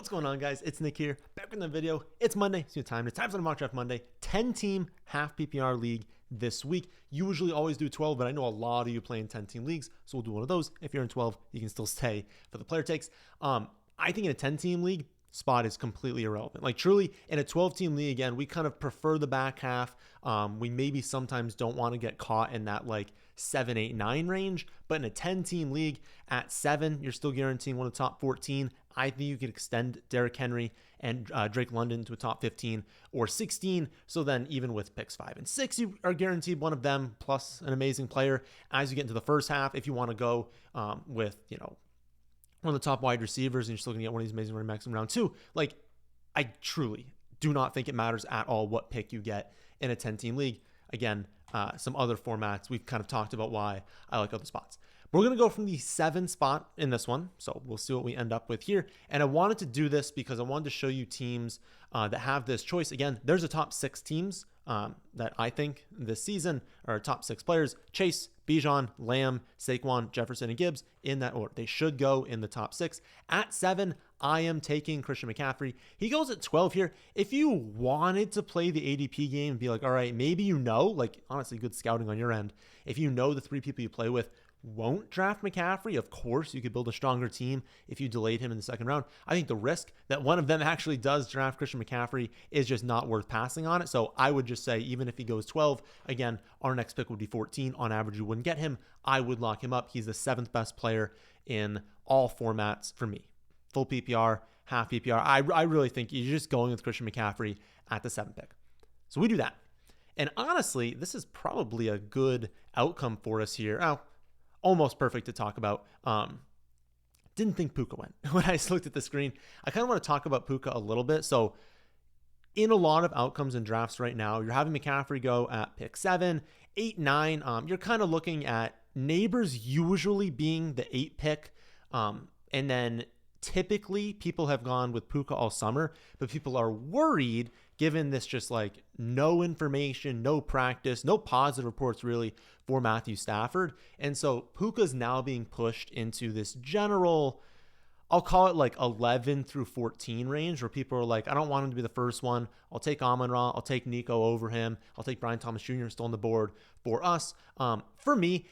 What's going on, guys? It's Nick here, back with another video. It's Monday, it's time. It's time for the Mock Draft Monday. 10-team half PPR league this week. Usually always do 12, but I know a lot of you play in 10-team leagues, so we'll do one of those. If you're in 12, you can still stay for the player takes. I think in a 10-team league, spot is completely irrelevant. Like truly, in a 12-team league, again, we kind of prefer the back half. We maybe sometimes don't want to get caught in that like 7, 8, 9 range, but in a 10-team league at 7, you're still guaranteeing one of the top 14. I think you could extend Derrick Henry and Drake London to a top 15 or 16. So then even with picks 5 and 6, you are guaranteed one of them plus an amazing player. As you get into the first half, if you want to go with, one of the top wide receivers and you're still going to get one of these amazing running backs in round 2, like I truly do not think it matters at all what pick you get in a 10-team league. Again, some other formats, we've kind of talked about why I like other spots. We're going to go from the 7 spot in this one, so we'll see what we end up with here. And I wanted to do this because I wanted to show you teams that have this choice. Again, there's a top 6 teams that I think this season are top 6 players: Chase, Bijan, Lamb, Saquon, Jefferson, and Gibbs in that order. They should go in the top 6. At 7, I am taking Christian McCaffrey. He goes at 12 here. If you wanted to play the ADP game and be like, all right, maybe like honestly, good scouting on your end. If you know the 3 people you play with won't draft McCaffrey, of course, you could build a stronger team if you delayed him in the second round. I think the risk that one of them actually does draft Christian McCaffrey is just not worth passing on it. So I would just say, even if he goes 12, again, our next pick would be 14. On average, you wouldn't get him. I would lock him up. He's the 7th best player in all formats for me. Full PPR, half PPR. I really think you're just going with Christian McCaffrey at the 7th pick. So we do that. And honestly, this is probably a good outcome for us here. Almost perfect to talk about. Didn't think Puka went. When I just looked at the screen, I kind of want to talk about Puka a little bit. So in a lot of outcomes and drafts right now, you're having McCaffrey go at pick 7, 8, 9. You're kind of looking at Neighbors usually being the 8 pick. And then typically people have gone with Puka all summer, but people are worried given this just like no information, no practice, no positive reports really for Matthew Stafford. And so Puka's now being pushed into this general, I'll call it like 11 through 14 range, where people are like, I don't want him to be the first one. I'll take Amon-Ra. I'll take Nico over him. I'll take Brian Thomas Jr. still on the board for us. For me,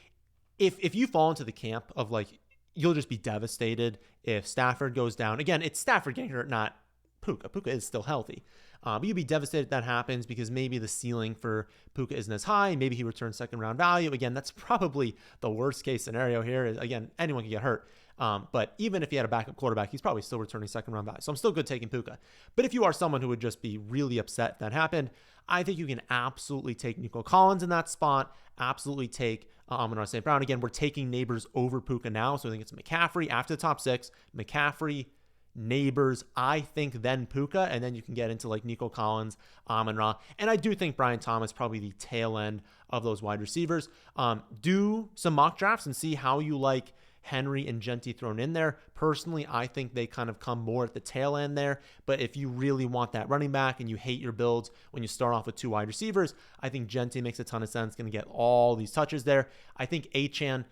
if you fall into the camp of like, you'll just be devastated if Stafford goes down. Again, it's Stafford getting hurt, not Puka. Puka is still healthy. But you'd be devastated if that happens because maybe the ceiling for Puka isn't as high. Maybe he returns second round value. Again, that's probably the worst case scenario here. Again, anyone can get hurt. But even if he had a backup quarterback, he's probably still returning second round value. So I'm still good taking Puka. But if you are someone who would just be really upset if that happened, I think you can absolutely take Nico Collins in that spot. Absolutely take Amon-Ra St. Brown. Again, we're taking Neighbors over Puka now. So I think it's McCaffrey after the top 6. McCaffrey, Neighbors, I think then Puka, and then you can get into like Nico Collins, Amon-Ra. And I do think Brian Thomas probably the tail end of those wide receivers. Do some mock drafts and see how you like Henry and Genty thrown in there. Personally, I think they kind of come more at the tail end there. But if you really want that running back and you hate your builds when you start off with 2 wide receivers, I think Genty makes a ton of sense. Going to get all these touches there. I think Achane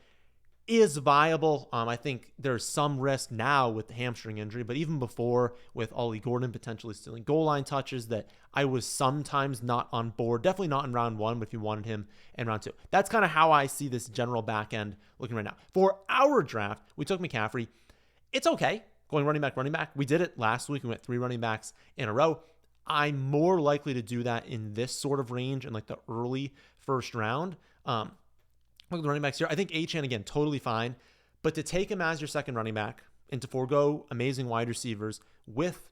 is viable. I think there's some risk now with the hamstring injury, but even before with Ollie Gordon potentially stealing goal line touches, that I was sometimes not on board. Definitely not in round 1, but if you wanted him in round 2. That's kind of how I see this general back end looking right now. For our draft, we took McCaffrey. It's okay going running back. We did it last week. We went 3 running backs in a row. I'm more likely to do that in this sort of range in like the early first round. Look at the running backs here. I think Achane, again, totally fine. But to take him as your second running back and to forego amazing wide receivers with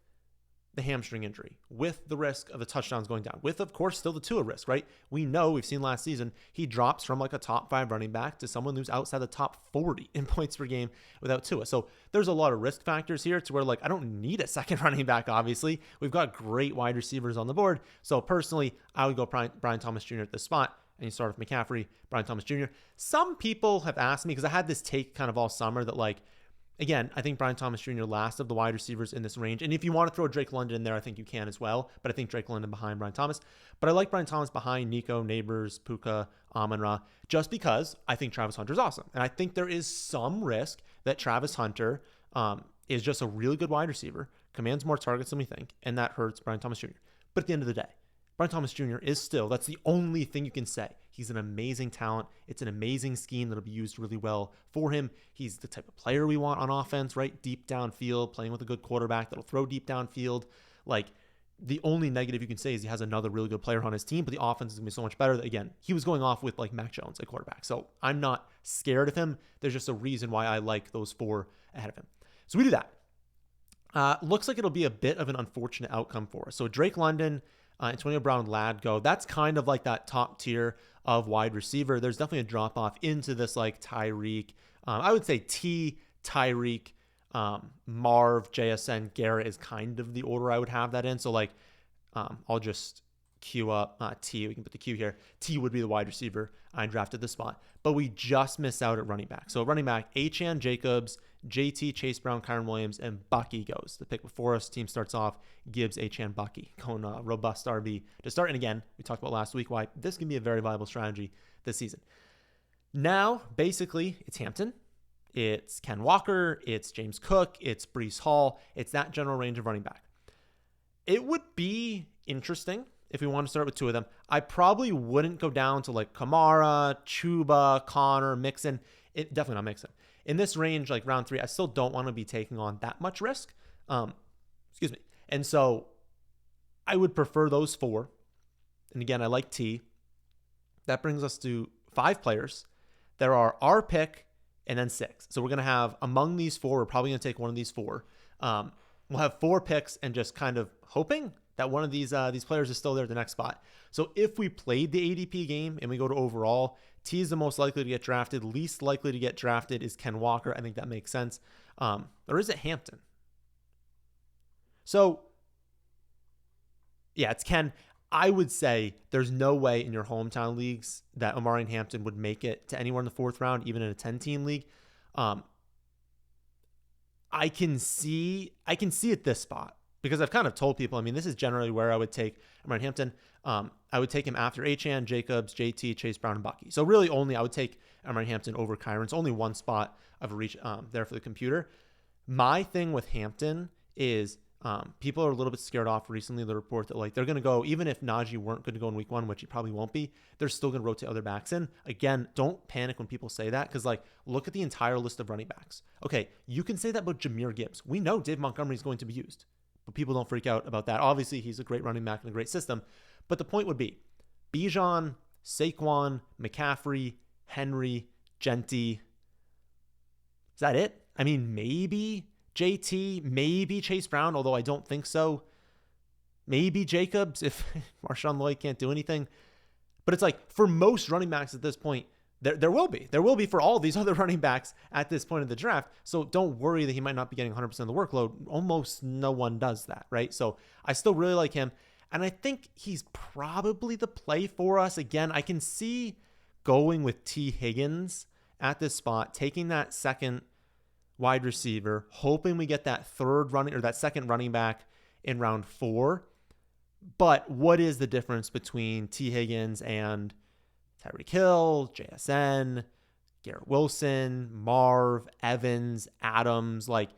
the hamstring injury, with the risk of the touchdowns going down, with, of course, still the Tua risk, right? We know, we've seen last season, he drops from like a top 5 running back to someone who's outside the top 40 in points per game without Tua. So there's a lot of risk factors here to where like, I don't need a second running back, obviously. We've got great wide receivers on the board. So personally, I would go Brian Thomas Jr. at this spot. And you start with McCaffrey, Brian Thomas Jr. Some people have asked me, because I had this take kind of all summer that like, again, I think Brian Thomas Jr. last of the wide receivers in this range. And if you want to throw Drake London in there, I think you can as well. But I think Drake London behind Brian Thomas. But I like Brian Thomas behind Nico, Neighbors, Puka, Amon-Ra, just because I think Travis Hunter is awesome. And I think there is some risk that Travis Hunter is just a really good wide receiver, commands more targets than we think, and that hurts Brian Thomas Jr. But at the end of the day, Brian Thomas Jr. is still, that's the only thing you can say. He's an amazing talent. It's an amazing scheme that'll be used really well for him. He's the type of player we want on offense, right? Deep downfield, playing with a good quarterback that'll throw deep downfield. Like, the only negative you can say is he has another really good player on his team, but the offense is going to be so much better that, again, he was going off with like Mac Jones at quarterback. So I'm not scared of him. There's just a reason why I like those 4 ahead of him. So we do that. Looks like it'll be a bit of an unfortunate outcome for us. So Drake London, Antonio Brown, Ladd go. That's kind of like that top tier of wide receiver. There's definitely a drop off into this like Tyreek. I would say T, Tyreek, Marv, JSN, Garrett is kind of the order I would have that in. So like, I'll just queue up T. We can put the Q here. T would be the wide receiver I drafted this spot, but we just missed out at running back. So running back, Achane, Jacobs, JT, Chase Brown, Kyron Williams, and Bucky goes. The pick before us, team starts off Gibbs, Achane, Bucky, going robust RB to start. And again, we talked about last week why this can be a very viable strategy this season. Now, basically, it's Hampton. It's Ken Walker, it's James Cook, it's Breece Hall. It's that general range of running back. It would be interesting if we want to start with 2 of them. I probably wouldn't go down to like Kamara, Chuba, Connor, Mixon. Definitely not Mixon. In this range, like round 3, I still don't want to be taking on that much risk. And so I would prefer those 4. And again, I like T. That brings us to 5 players. There are our pick, and then 6. So we're going to have, among these 4, we're probably going to take one of these 4. We'll have 4 picks and just kind of hoping that one of these players is still there at the next spot. So if we played the ADP game and we go to overall, T is the most likely to get drafted. Least likely to get drafted is Ken Walker. I think that makes sense. Or is it Hampton? So yeah, it's Ken. I would say there's no way in your hometown leagues that Omari and Hampton would make it to anywhere in the 4th round, even in a 10-team league. I can see at this spot because I've kind of told people, I mean, this is generally where I would take Omari and Hampton. I would take him after Achane, Jacobs, JT, Chase Brown, and Bucky. So really only I would take Omari and Hampton over Kyron. It's only one spot of a reach there for the computer. My thing with Hampton is people are a little bit scared off recently. The report that like they're going to go, even if Najee weren't going to go in week 1, which he probably won't be, they're still going to rotate other backs in. Again, don't panic when people say that because like look at the entire list of running backs. Okay, you can say that about Jahmyr Gibbs. We know Dave Montgomery is going to be used, but people don't freak out about that. Obviously, he's a great running back in a great system, but the point would be Bijan, Saquon, McCaffrey, Henry, Genty. Is that it? I mean, maybe JT, maybe Chase Brown, although I don't think so. Maybe Jacobs if Marshawn Lloyd can't do anything. But it's like for most running backs at this point, there will be. There will be for all these other running backs at this point of the draft. So don't worry that he might not be getting 100% of the workload. Almost no one does that, right? So I still really like him. And I think he's probably the play for us. Again, I can see going with T. Higgins at this spot, taking that second wide receiver, hoping we get that third running or that second running back in round 4. But what is the difference between T. Higgins and Tyreek Hill, JSN, Garrett Wilson, Marv, Evans, Adams? Like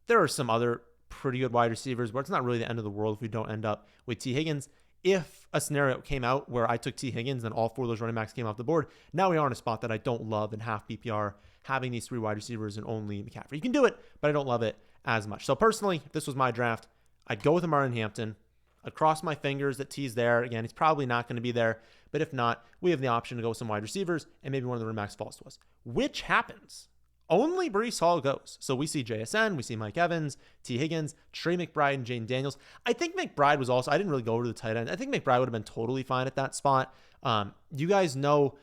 there are some other pretty good wide receivers where it's not really the end of the world if we don't end up with T. Higgins. If a scenario came out where I took T. Higgins and all 4 of those running backs came off the board, now we are in a spot that I don't love in half PPR, having these 3 wide receivers and only McCaffrey. You can do it, but I don't love it as much. So personally, if this was my draft, I'd go with Amari and Hampton. I'd cross my fingers that T's there. Again, he's probably not going to be there, but if not, we have the option to go with some wide receivers and maybe one of the running backs falls to us, which happens. Only Breece Hall goes. So we see JSN, we see Mike Evans, T. Higgins, Trey McBride, and Jane Daniels. I think McBride was also, I didn't really go over to the tight end. I think McBride would have been totally fine at that spot. You guys know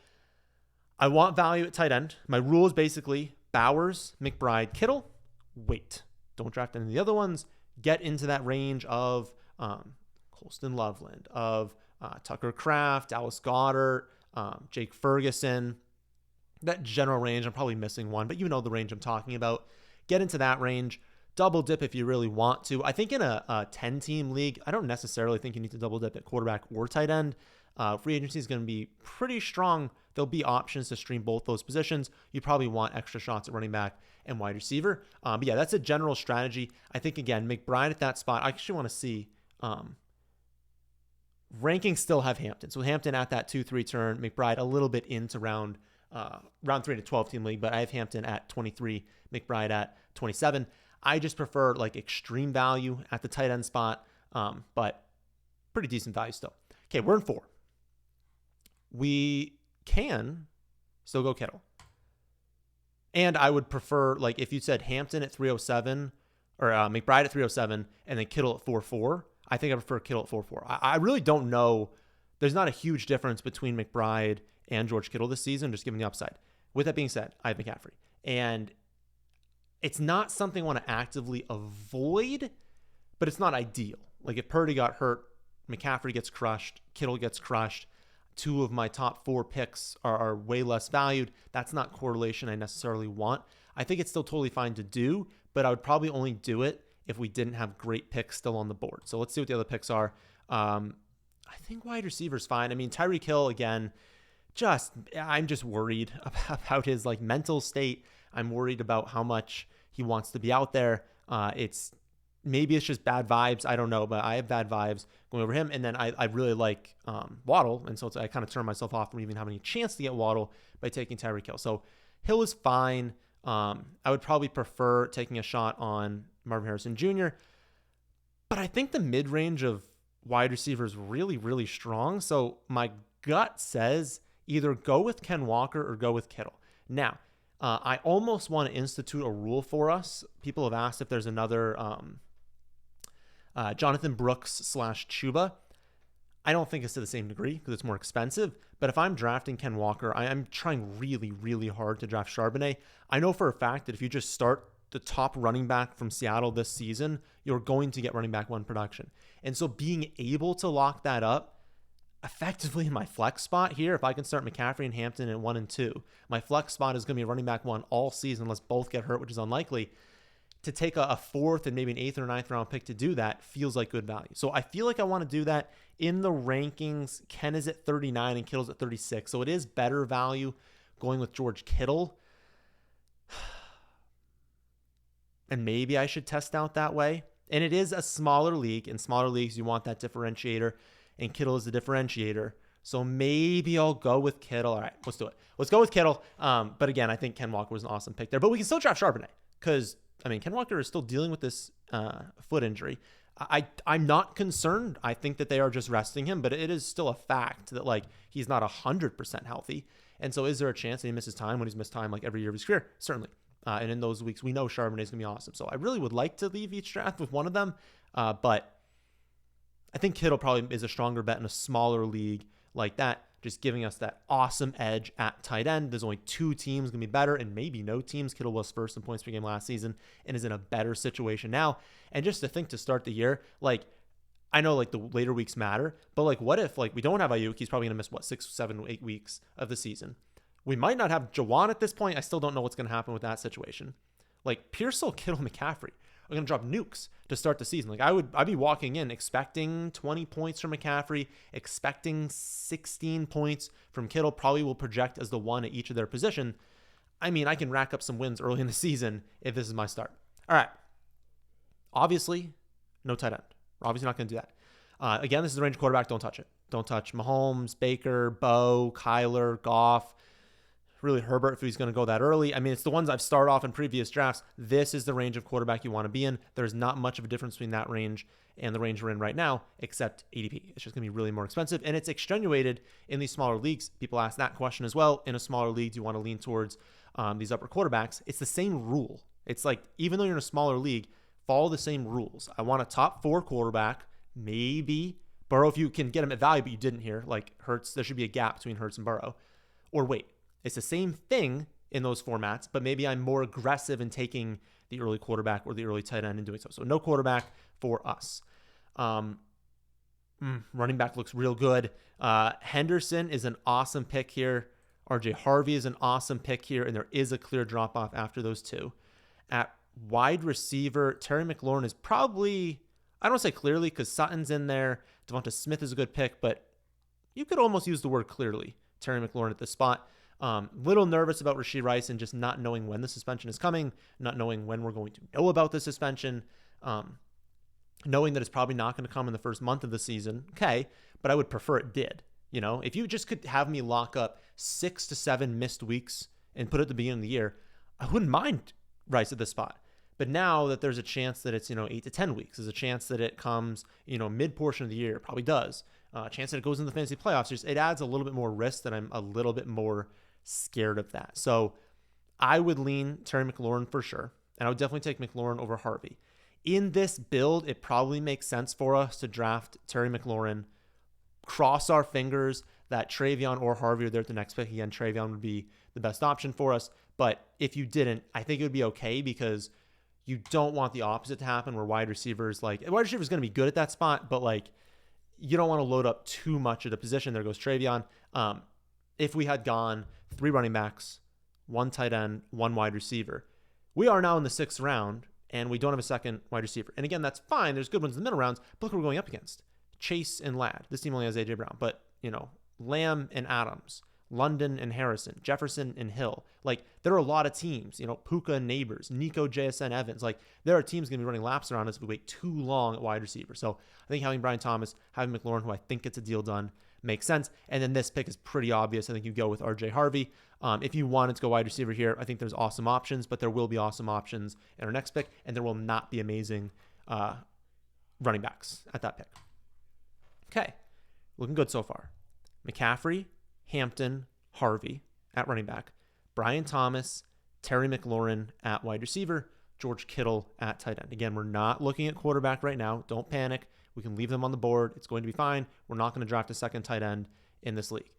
I want value at tight end. My rule is basically Bowers, McBride, Kittle, wait. Don't draft any of the other ones. Get into that range of Colston Loveland, of Tucker Kraft, Dallas Goedert, Jake Ferguson. That general range, I'm probably missing one, but you know the range I'm talking about. Get into that range. Double dip if you really want to. I think in a 10-team league, I don't necessarily think you need to double dip at quarterback or tight end. Free agency is going to be pretty strong. There'll be options to stream both those positions. You probably want extra shots at running back and wide receiver. But yeah, that's a general strategy. I think, again, McBride at that spot. I actually want to see rankings still have Hampton. So Hampton at that 2-3 turn, McBride a little bit into round 3 to 12 team league, but I have Hampton at 23, McBride at 27. I just prefer like extreme value at the tight end spot, but pretty decent value still. Okay, we're in 4. We can still go Kittle. And I would prefer, like, if you said Hampton at 307 or McBride at 307 and then Kittle at 4.4, I think I prefer Kittle at 4.4. I really don't know. There's not a huge difference between McBride and George Kittle this season, just given the upside. With that being said, I have McCaffrey. And it's not something I want to actively avoid, but it's not ideal. Like, if Purdy got hurt, McCaffrey gets crushed, Kittle gets crushed. 2 of my top 4 picks are way less valued. That's not correlation I necessarily want. I think it's still totally fine to do, but I would probably only do it if we didn't have great picks still on the board. So let's see what the other picks are. I think wide receiver's fine. I mean, Tyreek Hill, again, I'm just worried about his like mental state. I'm worried about how much he wants to be out there. Maybe it's just bad vibes. I don't know, but I have bad vibes going over him. And then I really like Waddle. And so I kind of turn myself off from even having a chance to get Waddle by taking Tyreek Hill. So Hill is fine. I would probably prefer taking a shot on Marvin Harrison Jr. But I think the mid-range of wide receivers really, really strong. So my gut says either go with Ken Walker or go with Kittle. Now, I almost want to institute a rule for us. People have asked if there's another Jonathan Brooks / Chuba. I don't think it's to the same degree because it's more expensive. But if I'm drafting Ken Walker, I'm trying really, really hard to draft Charbonnet. I know for a fact that if you just start the top running back from Seattle this season, you're going to get running back 1 production. And so being able to lock that up effectively in my flex spot here, if I can start McCaffrey and Hampton at 1 and 2, my flex spot is going to be running back 1 all season unless both get hurt, which is unlikely. To take a 4th and maybe an 8th or 9th round pick to do that feels like good value. So I feel like I want to do that in the rankings. Ken is at 39 and Kittle's at 36. So it is better value going with George Kittle. And maybe I should test out that way. And it is a smaller league. In smaller leagues, you want that differentiator. And Kittle is the differentiator. So maybe I'll go with Kittle. All right, let's do it. Let's go with Kittle. But again, I think Ken Walker was an awesome pick there. But we can still draft Charbonnet because, I mean, Ken Walker is still dealing with this foot injury. I'm not concerned. I think that they are just resting him, but it is still a fact that, like, he's not 100% healthy. And so is there a chance that he misses time when he's missed time like every year of his career? Certainly. And in those weeks, we know Charbonnet is going to be awesome. So I really would like to leave each draft with one of them. But I think Kittle probably is a stronger bet in a smaller league like that, just giving us that awesome edge at tight end. There's only 2 teams going to be better and maybe no teams. Kittle was first in points per game last season and is in a better situation now. And just to think to start the year, like, I know like the later weeks matter, but like what if like we don't have Ayuk? He's probably going to miss 6, 7, 8 weeks of the season. We might not have Jawan at this point. I still don't know what's going to happen with that situation. Like Pearsall, Kittle, McCaffrey are going to drop nukes to start the season. Like I'd be walking in expecting 20 points from McCaffrey, expecting 16 points from Kittle, probably will project as the one at each of their position. I mean, I can rack up some wins early in the season if this is my start. All right. Obviously, no tight end. We're obviously not going to do that. Again, this is the range quarterback. Don't touch it. Don't touch Mahomes, Baker, Bo, Kyler, Goff. Really Herbert if he's going to go that early. I mean, it's the ones I've started off in previous drafts. This is the range of quarterback you want to be in. There's not much of a difference between that range and the range we're in right now, except ADP. It's just going to be really more expensive, and it's extenuated in these smaller leagues. People ask that question as well. In a smaller league, do you want to lean towards these upper quarterbacks? It's the same rule. It's like, even though you're in a smaller league, follow the same rules. I want a top 4 quarterback, maybe Burrow if you can get him at value, but you didn't here. Like Hurts, there should be a gap between Hurts and Burrow. Or wait. It's the same thing in those formats, but maybe I'm more aggressive in taking the early quarterback or the early tight end and doing so. So no quarterback for us. Running back looks real good. Henderson is an awesome pick here. RJ Harvey is an awesome pick here, and there is a clear drop-off after those 2. At wide receiver, Terry McLaurin is probably, I don't say clearly because Sutton's in there. Devonta Smith is a good pick, but you could almost use the word clearly, Terry McLaurin at this spot. Little nervous about Rashee Rice and just not knowing when the suspension is coming, not knowing when we're going to know about the suspension, knowing that it's probably not going to come in the first month of the season. Okay, but I would prefer it did. You know, if you just could have me lock up 6 to 7 missed weeks and put it at the beginning of the year, I wouldn't mind Rice at this spot. But now that there's a chance that it's, 8 to 10 weeks, there's a chance that it comes, mid portion of the year, probably does. A chance that it goes into the fantasy playoffs. It adds a little bit more risk that I'm a little bit more scared of that. So I would lean Terry McLaurin for sure. And I would definitely take McLaurin over Harvey. In this build, it probably makes sense for us to draft Terry McLaurin, cross our fingers that Travion or Harvey are there at the next pick. Again, Travion would be the best option for us. But if you didn't, I think it would be okay because you don't want the opposite to happen where wide receiver is going to be good at that spot, but you don't want to load up too much at a position. There goes Travion. If we had gone 3 running backs, 1 tight end, 1 wide receiver, we are now in the 6th round and we don't have a second wide receiver. And again, that's fine. There's good ones in the middle rounds, but look who we're going up against. Chase and Ladd. This team only has A.J. Brown, but, Lamb and Adams, London and Harrison, Jefferson and Hill. There are a lot of teams, Puka and Neighbors, Nico, JSN, Evans. There are teams going to be running laps around us if we wait too long at wide receiver. So I think having Brian Thomas, having McLaurin, who I think gets a deal done, makes sense. And then this pick is pretty obvious. I think you go with RJ Harvey. If you wanted to go wide receiver here, I think there's awesome options, but there will be awesome options in our next pick, and there will not be amazing running backs at that pick. Okay, looking good so far. McCaffrey, Hampton, Harvey at running back, Brian Thomas, Terry McLaurin at wide receiver, George Kittle at tight end. Again, we're not looking at quarterback right now. Don't panic. We can leave them on the board. It's going to be fine. We're not going to draft a second tight end in this league.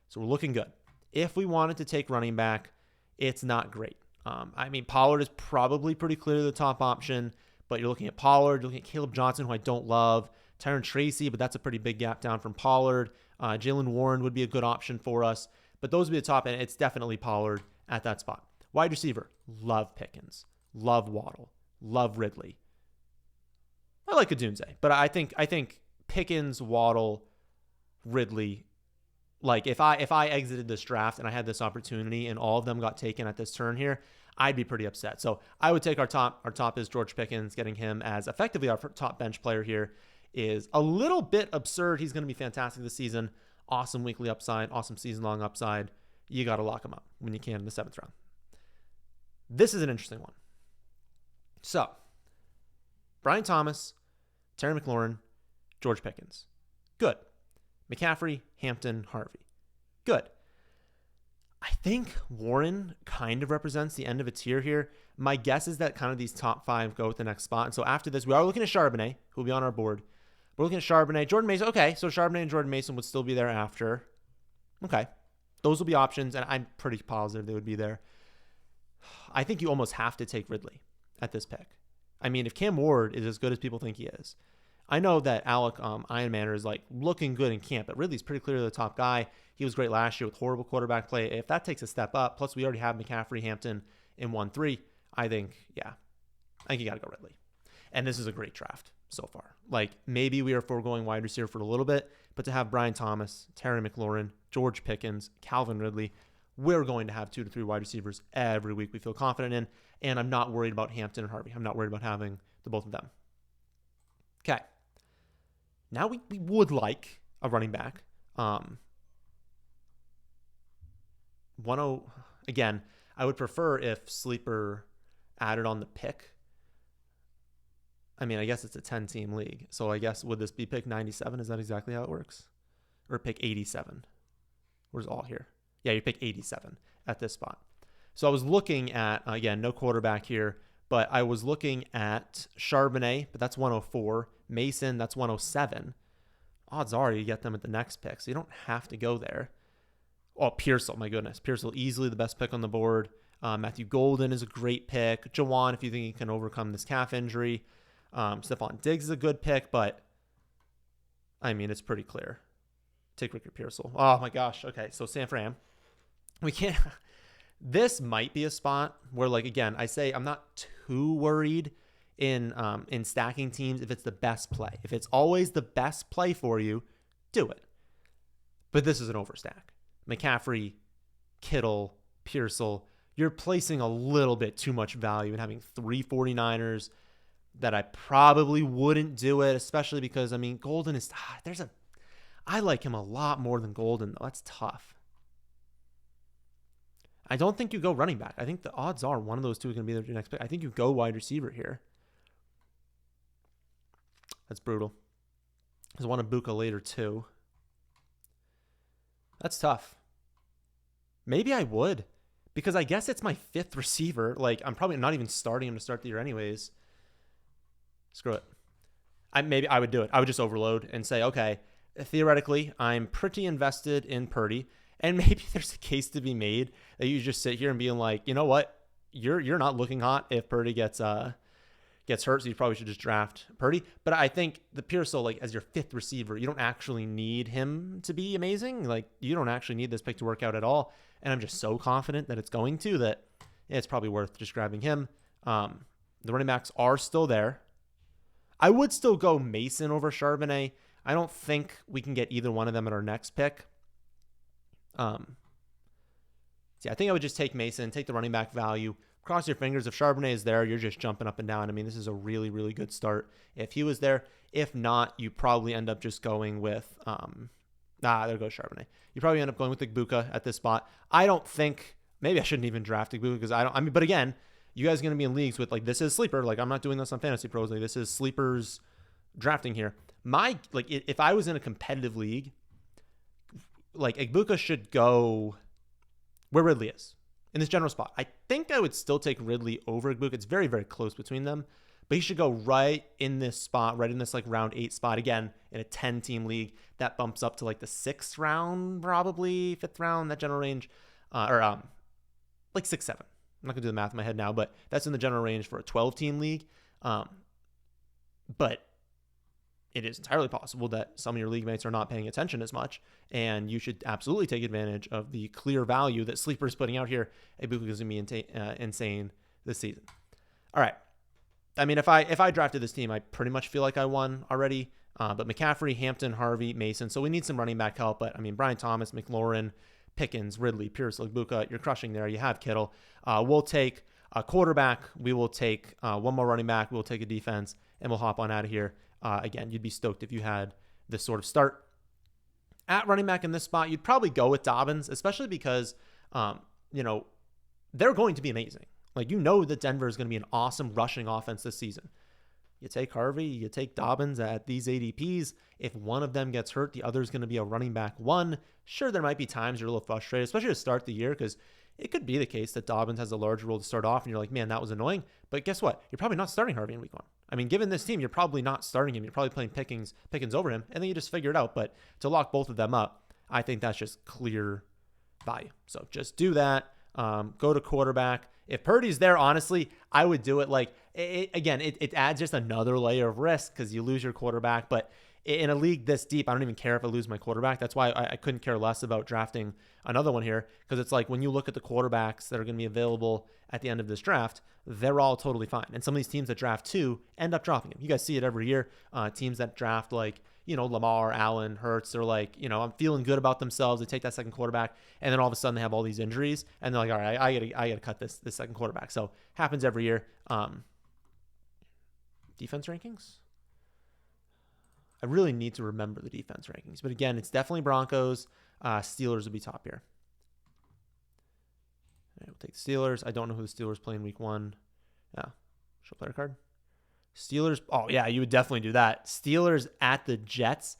So we're looking good. If we wanted to take running back, it's not great. Pollard is probably pretty clearly the top option, but you're looking at Pollard, you're looking at Caleb Johnson, who I don't love, Tyron Tracy, but that's a pretty big gap down from Pollard. Jalen Warren would be a good option for us, but those would be the top, and it's definitely Pollard at that spot. Wide receiver, love Pickens, love Waddle, love Ridley. I like Odunze, but I think Pickens, Waddle, Ridley. If I exited this draft and I had this opportunity and all of them got taken at this turn here, I'd be pretty upset. So I would take our top. Our top is George Pickens. Getting him as effectively our top bench player here is a little bit absurd. He's going to be fantastic this season. Awesome weekly upside, awesome season-long upside. You got to lock him up when you can in the 7th round. This is an interesting one. So, Brian Thomas, Terry McLaurin, George Pickens. Good. McCaffrey, Hampton, Harvey. Good. I think Warren kind of represents the end of a tier here. My guess is that kind of these top 5 go with the next spot. And so after this, we are looking at Charbonnet, who will be on our board. We're looking at Charbonnet. Jordan Mason. Okay, so Charbonnet and Jordan Mason would still be there after. Okay. Those will be options, and I'm pretty positive they would be there. I think you almost have to take Ridley at this pick. If Cam Ward is as good as people think he is, I know that Alec Ironmaner is looking good in camp, but Ridley's pretty clearly the top guy. He was great last year with horrible quarterback play. If that takes a step up, plus we already have McCaffrey, Hampton in 1-3, I think you got to go Ridley. And this is a great draft so far. Maybe we are foregoing wide receiver for a little bit, but to have Brian Thomas, Terry McLaurin, George Pickens, Calvin Ridley, we're going to have 2 to 3 wide receivers every week we feel confident in, and I'm not worried about Hampton and Harvey. I'm not worried about having the both of them. Okay. Now we would like a running back. Again, I would prefer if Sleeper added on the pick. I guess it's a 10-team league. So I guess, would this be pick 97? Is that exactly how it works? Or pick 87? Where's all here? Yeah, you pick 87 at this spot. So I was looking at, again, no quarterback here, but I was looking at Charbonnet, but that's 104. Mason, that's 107. Odds are you get them at the next pick, so you don't have to go there. Oh, Pearsall, my goodness. Pearsall, easily the best pick on the board. Matthew Golden is a great pick. Jawan, if you think he can overcome this calf injury. Stephon Diggs is a good pick, but it's pretty clear. Take Ricky Pearsall. Oh my gosh. Okay, so San Fran. We can't. This might be a spot where, again, I say I'm not too worried in stacking teams if it's the best play. If it's always the best play for you, do it. But this is an overstack. McCaffrey, Kittle, Pearsall, you're placing a little bit too much value in having 3 49ers that I probably wouldn't do it, especially because, I mean, Golden is, I like him a lot more than Golden, though. That's tough. I don't think you go running back. I think the odds are one of those two is going to be the next pick. I think you go wide receiver here. That's brutal. There's one Ibuka later, too. That's tough. Maybe I would, because I guess it's my 5th receiver. Like, I'm probably not even starting him to start the year anyways. Screw it. Maybe I would do it. I would just overload and say, okay, theoretically, I'm pretty invested in Purdy, and maybe there's a case to be made that you just sit here and be like, you know what, you're not looking hot if Purdy gets hurt, so you probably should just draft Purdy. But I think the Pearsall, like, as your 5th receiver, you don't actually need him to be amazing. Like, you don't actually need this pick to work out at all. And I'm just so confident that it's going to that it's probably worth just grabbing him. The running backs are still there. I would still go Mason over Charbonnet. I don't think we can get either one of them at our next pick. I think I would just take Mason, take the running back value. Cross your fingers. If Charbonnet is there, you're just jumping up and down. I mean, this is a really, really good start if he was there. If not, you probably end up just going with there goes Charbonnet. You probably end up going with Ibuka at this spot. I don't think, maybe I shouldn't even draft Ibuka because but again, you guys are going to be in leagues with, like, this is sleeper. Like, I'm not doing this on Fantasy Pros. Like, this is sleepers drafting here. If I was in a competitive league, like, Ibuka should go where Ridley is in this general spot. I think I would still take Ridley over Ibuka. It's very, very close between them, but he should go right in this spot, right in this, like, round 8 spot. Again, in a 10-team league, that bumps up to, like, the 6th round, probably 5th round, that general range, like 6, 7. I'm not going to do the math in my head now, but that's in the general range for a 12-team league. But it is entirely possible that some of your league mates are not paying attention as much, and you should absolutely take advantage of the clear value that Sleeper is putting out here. Ibuka is going to be insane this season. All right. I mean, if I drafted this team, I pretty much feel like I won already. But McCaffrey, Hampton, Harvey, Mason. So we need some running back help. But, I mean, Brian Thomas, McLaurin, Pickens, Ridley, Pearsall, Ibuka, you're crushing there. You have Kittle. We'll take a quarterback. We will take one more running back. We'll take a defense, and we'll hop on out of here. Again, you'd be stoked if you had this sort of start. At running back in this spot, you'd probably go with Dobbins, especially because, they're going to be amazing. Like, that Denver is going to be an awesome rushing offense this season. You take Harvey, you take Dobbins at these ADPs. If one of them gets hurt, the other is going to be a running back 1. Sure, there might be times you're a little frustrated, especially to start the year, because it could be the case that Dobbins has a large role to start off, and you're like, man, that was annoying. But guess what? You're probably not starting Harvey in week 1. I mean, given this team, you're probably not starting him. You're probably playing Pickens over him, and then you just figure it out. But to lock both of them up, I think that's just clear value. So just do that. Go to quarterback. If Purdy's there, honestly, I would do it. Like, it adds just another layer of risk because you lose your quarterback. But in a league this deep, I don't even care if I lose my quarterback. That's why I couldn't care less about drafting another one here, because it's like when you look at the quarterbacks that are going to be available at the end of this draft, they're all totally fine. And some of these teams that draft 2 end up dropping him. You guys see it every year. Teams that draft, like, Lamar, Allen, Hurts, they're like, I'm feeling good about themselves. They take that second quarterback, and then all of a sudden they have all these injuries, and they're like, all right, I gotta cut this second quarterback. So happens every year. Defense rankings? I really need to remember the defense rankings. But again, it's definitely Broncos. Steelers would be top here. All right, we'll take the Steelers. I don't know who the Steelers play in week 1. Yeah, show player card. Steelers. Oh, yeah, you would definitely do that. Steelers at the Jets.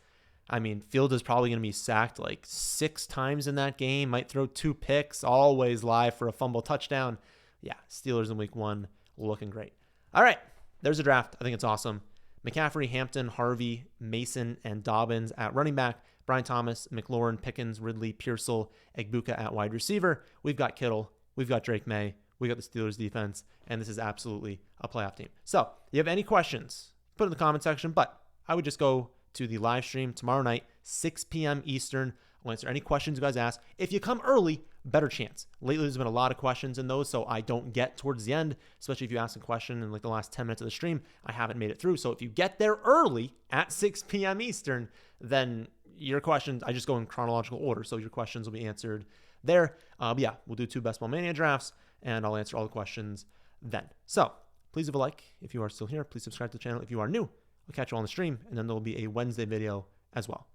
I mean, Fields is probably going to be sacked like 6 times in that game. Might throw 2 picks. Always live for a fumble touchdown. Yeah, Steelers in week 1 looking great. All right, there's a draft. I think it's awesome. McCaffrey, Hampton, Harvey, Mason, and Dobbins at running back. Brian Thomas, McLaurin, Pickens, Ridley, Pearsall, Ibuka at wide receiver. We've got Kittle. We've got Drake May. We got the Steelers defense, and this is absolutely a playoff team. So, if you have any questions, put it in the comment section, but I would just go to the live stream tomorrow night, 6 p.m. Eastern. I'll answer any questions you guys ask. If you come early, better chance. Lately, there's been a lot of questions in those, so I don't get towards the end, especially if you ask a question in like the last 10 minutes of the stream, I haven't made it through. So if you get there early at 6 p.m. Eastern, then your questions, I just go in chronological order, so your questions will be answered there. But yeah, we'll do 2 Best Ball Mania drafts, and I'll answer all the questions then. So please leave a like if you are still here. Please subscribe to the channel if you are new. I'll catch you on the stream, and then there will be a Wednesday video as well.